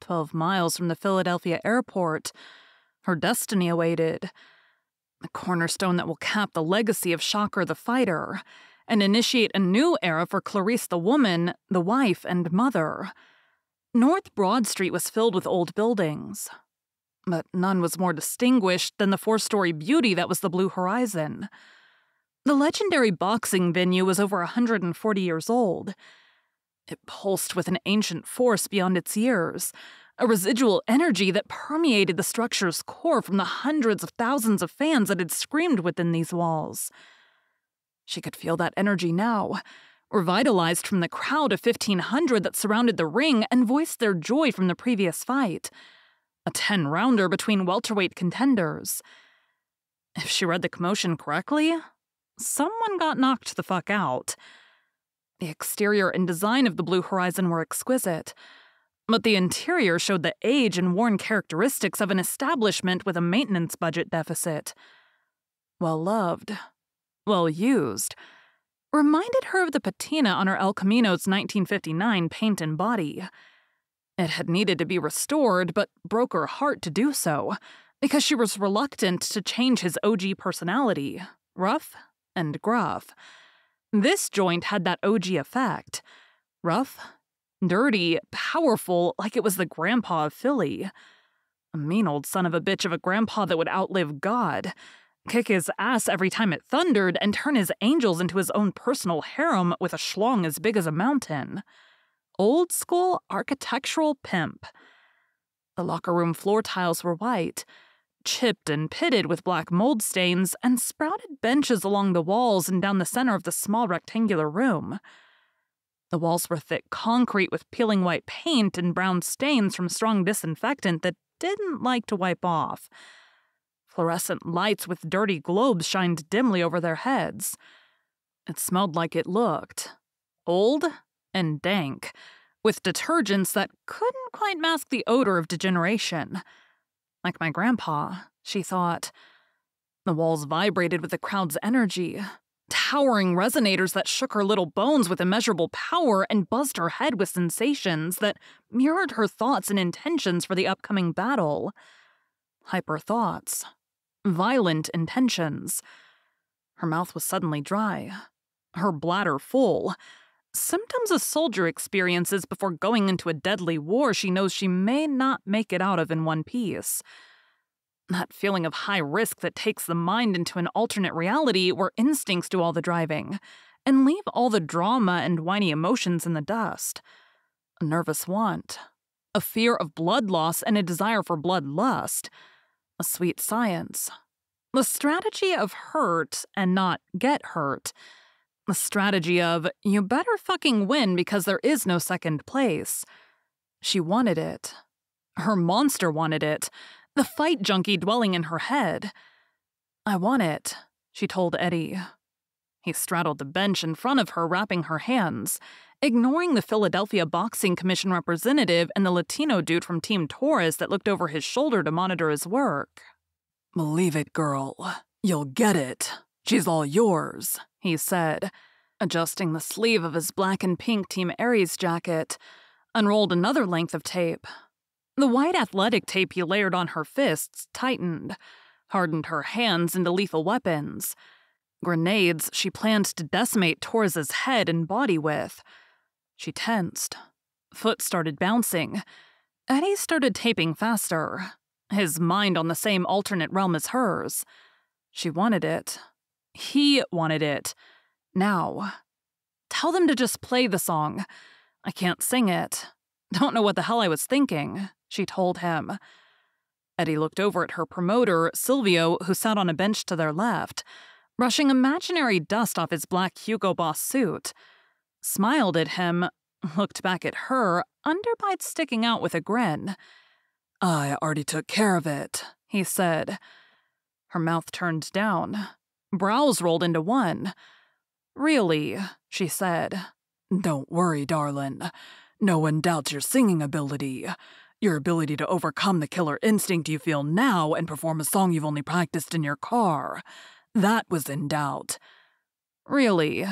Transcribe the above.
12 miles from the Philadelphia airport, her destiny awaited. The cornerstone that will cap the legacy of Shocker the fighter and initiate a new era for Clarice the woman, the wife, and mother. North Broad Street was filled with old buildings, but none was more distinguished than the 4-story beauty that was the Blue Horizon. The legendary boxing venue was over 140 years old. It pulsed with an ancient force beyond its years, a residual energy that permeated the structure's core from the hundreds of thousands of fans that had screamed within these walls. She could feel that energy now, revitalized from the crowd of 1,500 that surrounded the ring and voiced their joy from the previous fight. A 10-rounder between welterweight contenders. If she read the commotion correctly, someone got knocked the fuck out. The exterior and design of the Blue Horizon were exquisite, but the interior showed the age and worn characteristics of an establishment with a maintenance budget deficit. Well-loved, well-used, reminded her of the patina on her El Camino's 1959 paint and body. It had needed to be restored, but broke her heart to do so, because she was reluctant to change his OG personality, rough and gruff. This joint had that OG effect. Rough, dirty, powerful, like it was the grandpa of Philly. A mean old son of a bitch of a grandpa that would outlive God, kick his ass every time it thundered, and turn his angels into his own personal harem with a schlong as big as a mountain. Old school architectural pimp. The locker room floor tiles were white, chipped and pitted with black mold stains, and sprouted benches along the walls and down the center of the small rectangular room. The walls were thick concrete with peeling white paint and brown stains from strong disinfectant that didn't like to wipe off. Fluorescent lights with dirty globes shined dimly over their heads. It smelled like it looked. Old and dank, with detergents that couldn't quite mask the odor of degeneration. Like my grandpa, she thought. The walls vibrated with the crowd's energy, towering resonators that shook her little bones with immeasurable power and buzzed her head with sensations that mirrored her thoughts and intentions for the upcoming battle. Hyper thoughts. Violent intentions. Her mouth was suddenly dry. Her bladder full. Symptoms a soldier experiences before going into a deadly war she knows she may not make it out of in one piece. That feeling of high risk that takes the mind into an alternate reality where instincts do all the driving and leave all the drama and whiny emotions in the dust. A nervous want. A fear of blood loss and a desire for bloodlust. A sweet science. The strategy of hurt and not get hurt. The strategy of, you better fucking win because there is no second place. She wanted it. Her monster wanted it. The fight junkie dwelling in her head. I want it, she told Eddie. He straddled the bench in front of her, wrapping her hands, ignoring the Philadelphia Boxing Commission representative and the Latino dude from Team Taurus that looked over his shoulder to monitor his work. Believe it, girl. You'll get it. She's all yours, he said, adjusting the sleeve of his black and pink Team Aries jacket, unrolled another length of tape. The white athletic tape he layered on her fists tightened, hardened her hands into lethal weapons. Grenades she planned to decimate Torres's head and body with. She tensed. Foot started bouncing. Eddie started taping faster, his mind on the same alternate realm as hers. She wanted it. He wanted it. Now. Tell them to just play the song. I can't sing it. Don't know what the hell I was thinking, she told him. Eddie looked over at her promoter, Silvio, who sat on a bench to their left, brushing imaginary dust off his black Hugo Boss suit, smiled at him, looked back at her, underbite sticking out with a grin. I already took care of it, he said. Her mouth turned down. Brows rolled into one. Really, she said. Don't worry, darling. No one doubts your singing ability. Your ability to overcome the killer instinct you feel now and perform a song you've only practiced in your car. That was in doubt. Really,